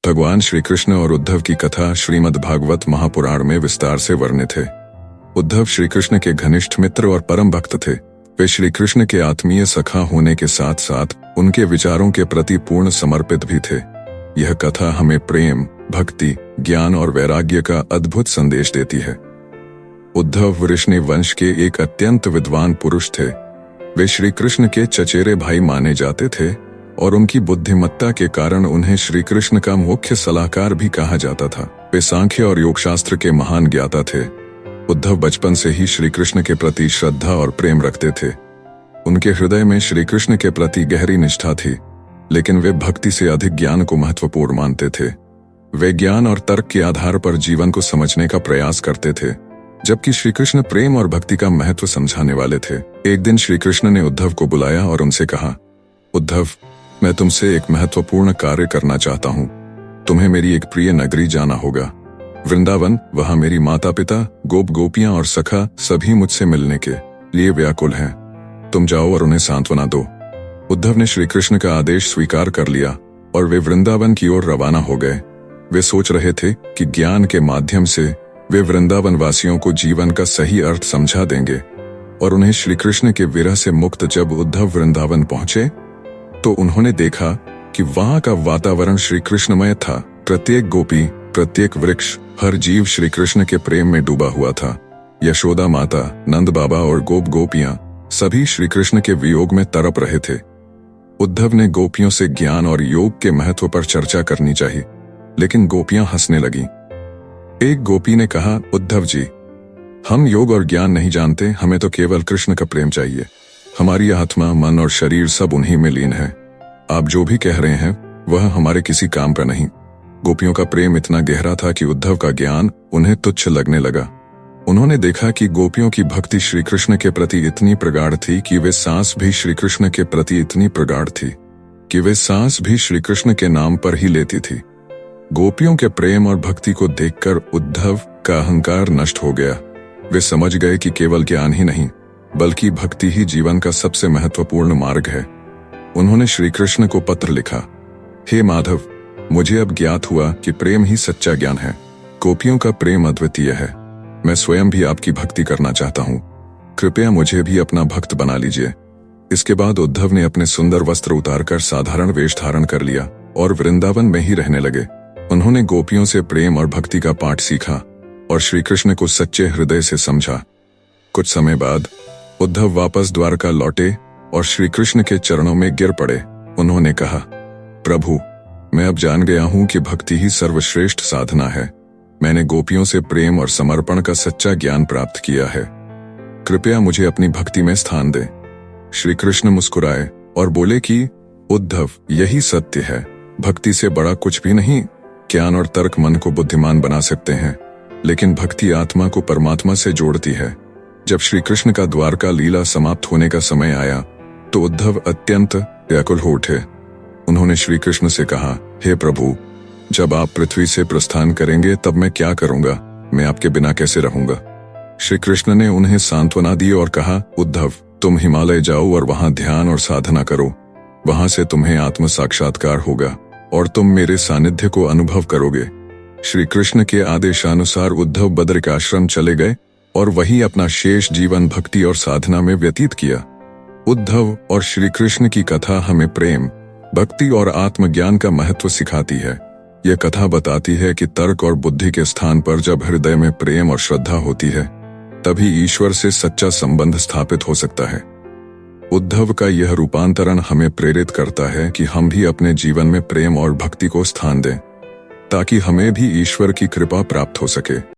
भगवान श्री कृष्ण और उद्धव की कथा श्रीमद् भागवत महापुराण में विस्तार से वर्णित है। उद्धव श्री कृष्ण के घनिष्ठ मित्र और परम भक्त थे। वे श्री कृष्ण के आत्मीय सखा होने के साथ साथ उनके विचारों के प्रति पूर्ण समर्पित भी थे। यह कथा हमें प्रेम, भक्ति, ज्ञान और वैराग्य का अद्भुत संदेश देती है। उद्धव वृष्णि वंश के एक अत्यंत विद्वान पुरुष थे। वे श्री कृष्ण के चचेरे भाई माने जाते थे और उनकी बुद्धिमत्ता के कारण उन्हें श्री कृष्ण का मुख्य सलाहकार भी कहा जाता था। वे सांख्य और योग शास्त्र के महान ज्ञाता थे। उद्धव बचपन से ही श्री कृष्ण के प्रति श्रद्धा और प्रेम रखते थे। उनके हृदय में श्री कृष्ण के प्रति गहरी निष्ठा थी, लेकिन वे भक्ति से अधिक ज्ञान को महत्वपूर्ण मानते थे। वे ज्ञान और तर्क के आधार पर जीवन को समझने का प्रयास करते थे, जबकि श्री कृष्ण प्रेम और भक्ति का महत्व समझाने वाले थे। एक दिन श्री कृष्ण ने उद्धव को बुलाया और उनसे कहा, उद्धव, मैं तुमसे एक महत्वपूर्ण कार्य करना चाहता हूँ। तुम्हें मेरी एक प्रिय नगरी जाना होगा, वृंदावन। वहां मेरी माता पिता, गोप गोपियां और सखा सभी मुझसे मिलने के लिए व्याकुल हैं। तुम जाओ और उन्हें सांत्वना दो। उद्धव ने श्री कृष्ण का आदेश स्वीकार कर लिया और वे वृंदावन की ओर रवाना हो गए। वे सोच रहे थे कि ज्ञान के माध्यम से वे वृंदावन वासियों को जीवन का सही अर्थ समझा देंगे और उन्हें श्री कृष्ण के विरह से मुक्त। जब उद्धव वृंदावन पहुंचे तो उन्होंने देखा कि वहां का वातावरण श्री कृष्णमय था। प्रत्येक गोपी, प्रत्येक वृक्ष, हर जीव श्री कृष्ण के प्रेम में डूबा हुआ था। यशोदा माता, नंद बाबा और गोप गोपियां सभी श्री कृष्ण के वियोग में तड़प रहे थे। उद्धव ने गोपियों से ज्ञान और योग के महत्व पर चर्चा करनी चाहिए, लेकिन गोपियां हंसने लगी। एक गोपी ने कहा, उद्धव जी, हम योग और ज्ञान नहीं जानते, हमें तो केवल कृष्ण का प्रेम चाहिए। हमारी आत्मा, मन और शरीर सब उन्हीं में लीन है। आप जो भी कह रहे हैं वह हमारे किसी काम का नहीं। गोपियों का प्रेम इतना गहरा था कि उद्धव का ज्ञान उन्हें तुच्छ लगने लगा। उन्होंने देखा कि गोपियों की भक्ति श्री कृष्ण के प्रति इतनी प्रगाढ़ थी कि वे सांस भी श्री कृष्ण के प्रति इतनी प्रगाढ़ थी कि वे सांस भी श्री कृष्ण के नाम पर ही लेती थी। गोपियों के प्रेम और भक्ति को देखकर उद्धव का अहंकार नष्ट हो गया। वे समझ गए कि केवल ज्ञान ही नहीं बल्कि भक्ति ही जीवन का सबसे महत्वपूर्ण मार्ग है। उन्होंने श्री कृष्ण को पत्र लिखा, हे माधव, मुझे अब ज्ञात हुआ कि प्रेम ही सच्चा ज्ञान है। गोपियों का प्रेम अद्वितीय है। मैं स्वयं भी आपकी भक्ति करना चाहता हूँ। कृपया मुझे भी अपना भक्त बना लीजिए। इसके बाद उद्धव ने अपने सुंदर वस्त्र उतारकर साधारण वेश धारण कर लिया और वृंदावन में ही रहने लगे। उन्होंने गोपियों से प्रेम और भक्ति का पाठ सीखा और श्री कृष्ण को सच्चे हृदय से समझा। कुछ समय बाद उद्धव वापस द्वारका लौटे और श्री कृष्ण के चरणों में गिर पड़े। उन्होंने कहा, प्रभु, मैं अब जान गया हूं कि भक्ति ही सर्वश्रेष्ठ साधना है। मैंने गोपियों से प्रेम और समर्पण का सच्चा ज्ञान प्राप्त किया है। कृपया मुझे अपनी भक्ति में स्थान दे। श्री कृष्ण मुस्कुराए और बोले कि उद्धव, यही सत्य है। भक्ति से बड़ा कुछ भी नहीं। ज्ञान और तर्क मन को बुद्धिमान बना सकते हैं, लेकिन भक्ति आत्मा को परमात्मा से जोड़ती है। जब श्री कृष्ण का द्वारका लीला समाप्त होने का समय आया तो उद्धव अत्यंत व्याकुल हो उठे। उन्होंने श्री कृष्ण से कहा, हे प्रभु, जब आप पृथ्वी से प्रस्थान करेंगे तब मैं क्या करूंगा? मैं आपके बिना कैसे रहूंगा? श्री कृष्ण ने उन्हें सांत्वना दी और कहा, उद्धव, तुम हिमालय जाओ और वहां ध्यान और साधना करो। वहां से तुम्हें आत्म साक्षात्कार होगा और तुम मेरे सानिध्य को अनुभव करोगे। श्री कृष्ण के आदेशानुसार उद्धव बद्रिकाश्रम चले गए और वहीं अपना शेष जीवन भक्ति और साधना में व्यतीत किया। उद्धव और श्री कृष्ण की कथा हमें प्रेम, भक्ति और आत्मज्ञान का महत्व सिखाती है। यह कथा बताती है कि तर्क और बुद्धि के स्थान पर जब हृदय में प्रेम और श्रद्धा होती है, तभी ईश्वर से सच्चा संबंध स्थापित हो सकता है। उद्धव का यह रूपांतरण हमें प्रेरित करता है कि हम भी अपने जीवन में प्रेम और भक्ति को स्थान दें, ताकि हमें भी ईश्वर की कृपा प्राप्त हो सके।